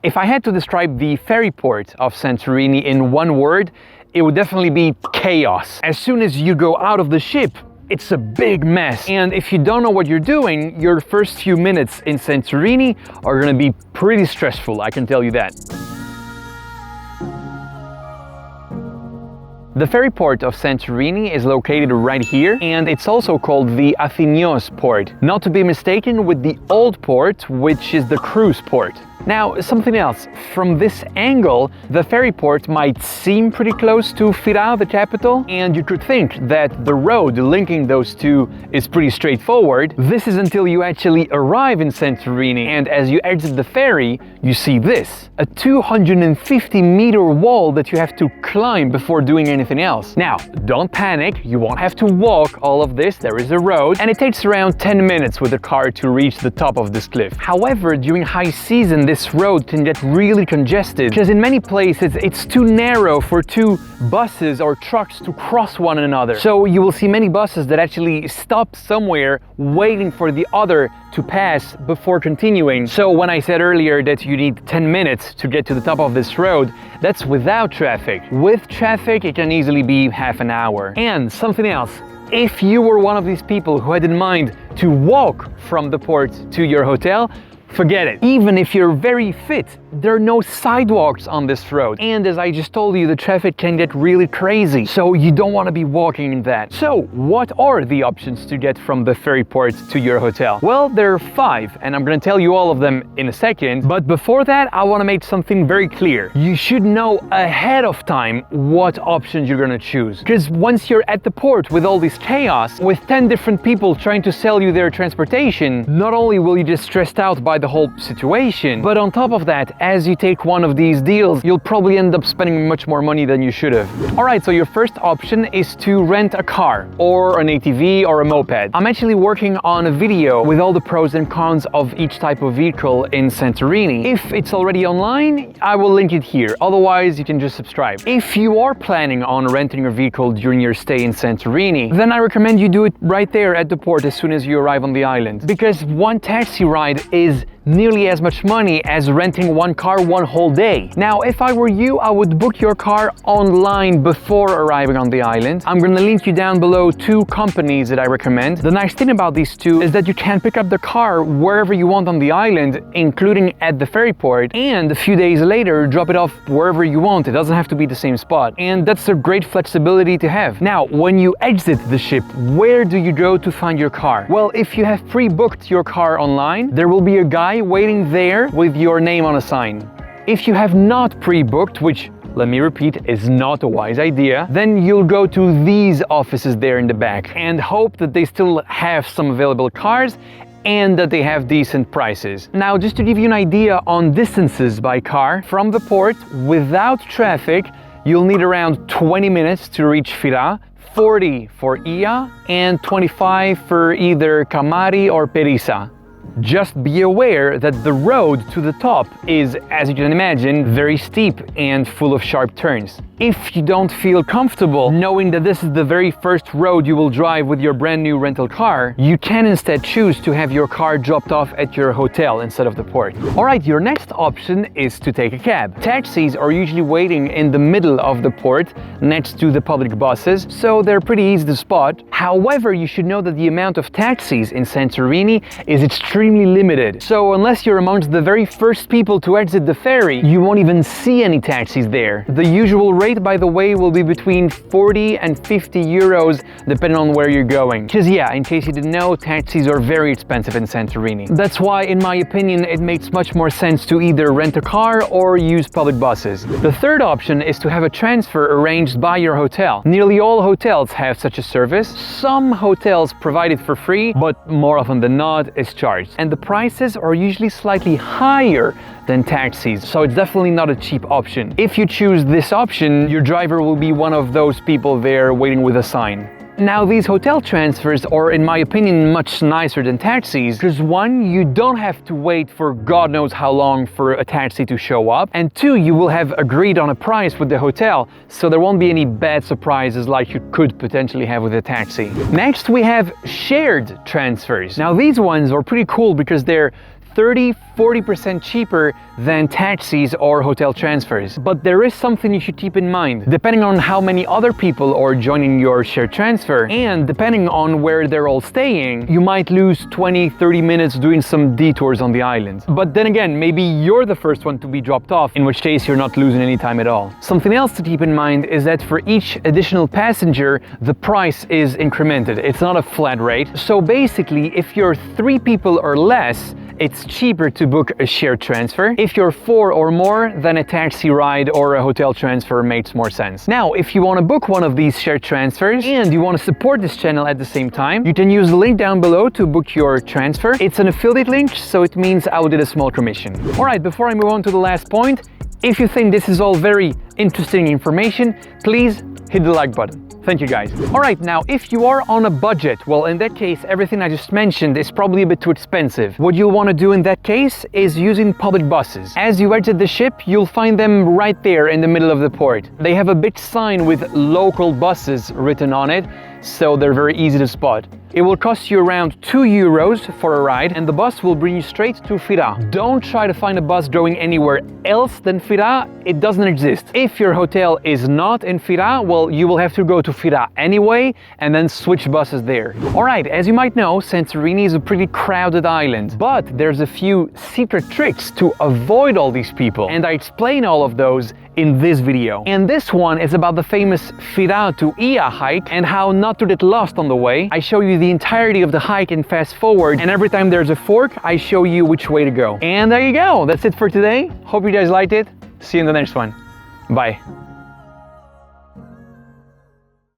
If I had to describe the ferry port of Santorini in one word, it would definitely be chaos. As soon as you go out of the ship, it's a big mess. And if you don't know what you're doing, your first few minutes in Santorini are gonna be pretty stressful, I can tell you that. The ferry port of Santorini is located right here, and it's also called the Athinios port, not to be mistaken with the old port, which is the cruise port. Now, something else. From this angle, the ferry port might seem pretty close to Fira, the capital, and you could think that the road linking those two is pretty straightforward. This is until you actually arrive in Santorini, and as you exit the ferry, you see this, a 250-meter wall that you have to climb before doing anything else. Now, don't panic, you won't have to walk all of this, there is a road, and it takes around 10 minutes with a car to reach the top of this cliff. However, during high season, this road can get really congested because in many places it's too narrow for two buses or trucks to cross one another. So you will see many buses that actually stop somewhere waiting for the other to pass before continuing. So when I said earlier that you need 10 minutes to get to the top of this road, that's without traffic. With traffic, it can easily be half an hour. And something else. If you were one of these people who had in mind to walk from the port to your hotel, forget it. Even if you're very fit, there are no sidewalks on this road. And as I just told you, the traffic can get really crazy, so you don't want to be walking in that. So what are the options to get from the ferry port to your hotel? Well, there are 5, and I'm going to tell you all of them in a second. But before that, I want to make something very clear. You should know ahead of time what options you're going to choose. Because once you're at the port with all this chaos, with 10 different people trying to sell you their transportation, not only will you get stressed out by the whole situation, but on top of that, as you take one of these deals, you'll probably end up spending much more money than you should have. Alright, so your first option is to rent a car, or an ATV, or a moped. I'm actually working on a video with all the pros and cons of each type of vehicle in Santorini. If it's already online, I will link it here, otherwise you can just subscribe. If you are planning on renting a vehicle during your stay in Santorini, then I recommend you do it right there at the port as soon as you arrive on the island, because one taxi ride is nearly as much money as renting one car one whole day. Now, if I were you, I would book your car online before arriving on the island. I'm gonna link you down below 2 companies that I recommend. The nice thing about these 2 is that you can pick up the car wherever you want on the island, including at the ferry port, and a few days later drop it off wherever you want. It doesn't have to be the same spot, and that's a great flexibility to have. Now, when you exit the ship, where do you go to find your car? Well, if you have pre-booked your car online, there will be a guy waiting there with your name on a sign. If you have not pre-booked, which, let me repeat, is not a wise idea, then you'll go to these offices there in the back and hope that they still have some available cars and that they have decent prices. Now, just to give you an idea on distances by car, from the port, without traffic, you'll need around 20 minutes to reach Fira, 40 for Ia, and 25 for either Kamari or Perissa. Just be aware that the road to the top is, as you can imagine, very steep and full of sharp turns. If you don't feel comfortable knowing that this is the very first road you will drive with your brand new rental car, you can instead choose to have your car dropped off at your hotel instead of the port. Alright, your next option is to take a cab. Taxis are usually waiting in the middle of the port next to the public buses, so they're pretty easy to spot. However, you should know that the amount of taxis in Santorini is extremely limited. So unless you're amongst the very first people to exit the ferry, you won't even see any taxis there. The usual rate, by the way, will be between 40 and 50 euros depending on where you're going. Because yeah, in case you didn't know, taxis are very expensive in Santorini. That's why, in my opinion, it makes much more sense to either rent a car or use public buses. The third option is to have a transfer arranged by your hotel. Nearly all hotels have such a service. Some hotels provide it for free, but more often than not, it's charged. And the prices are usually slightly higher than taxis, so it's definitely not a cheap option. If you choose this option, your driver will be one of those people there waiting with a sign. Now, these hotel transfers are, in my opinion, much nicer than taxis, because 1, you don't have to wait for God knows how long for a taxi to show up, and 2, you will have agreed on a price with the hotel, so there won't be any bad surprises like you could potentially have with a taxi. Next, we have shared transfers. Now, these ones are pretty cool because they're 30–40% cheaper than taxis or hotel transfers. But there is something you should keep in mind. Depending on how many other people are joining your shared transfer, and depending on where they're all staying, you might lose 20–30 minutes doing some detours on the island. But then again, maybe you're the first one to be dropped off, in which case you're not losing any time at all. Something else to keep in mind is that for each additional passenger, the price is incremented. It's not a flat rate. So basically, if you're 3 people or less, it's cheaper to book a shared transfer. If you're 4 or more, then a taxi ride or a hotel transfer makes more sense. Now, if you want to book one of these shared transfers and you want to support this channel at the same time, you can use the link down below to book your transfer. It's an affiliate link, so it means I will get a small commission. All right, before I move on to the last point, if you think this is all very interesting information, please hit the like button. Thank you guys. All right, now if you are on a budget, well, in that case, everything I just mentioned is probably a bit too expensive. What you'll want to do in that case is using public buses. As you exit the ship, you'll find them right there in the middle of the port. They have a big sign with local buses written on it, so they're very easy to spot. It will cost you around €2 for a ride, and the bus will bring you straight to Fira. Don't try to find a bus going anywhere else than Fira. It doesn't exist. If your hotel is not in Fira, well, you will have to go to Fira anyway and then switch buses there. All right, as you might know, Santorini is a pretty crowded island, but there's a few secret tricks to avoid all these people, and I explain all of those in this video. And this one is about the famous Fira to Ia hike and how not to get lost on the way. I show you the entirety of the hike and fast forward, and every time there's a fork, I show you which way to go. And there you go, that's it for today. Hope you guys liked it. See you in the next one. Bye.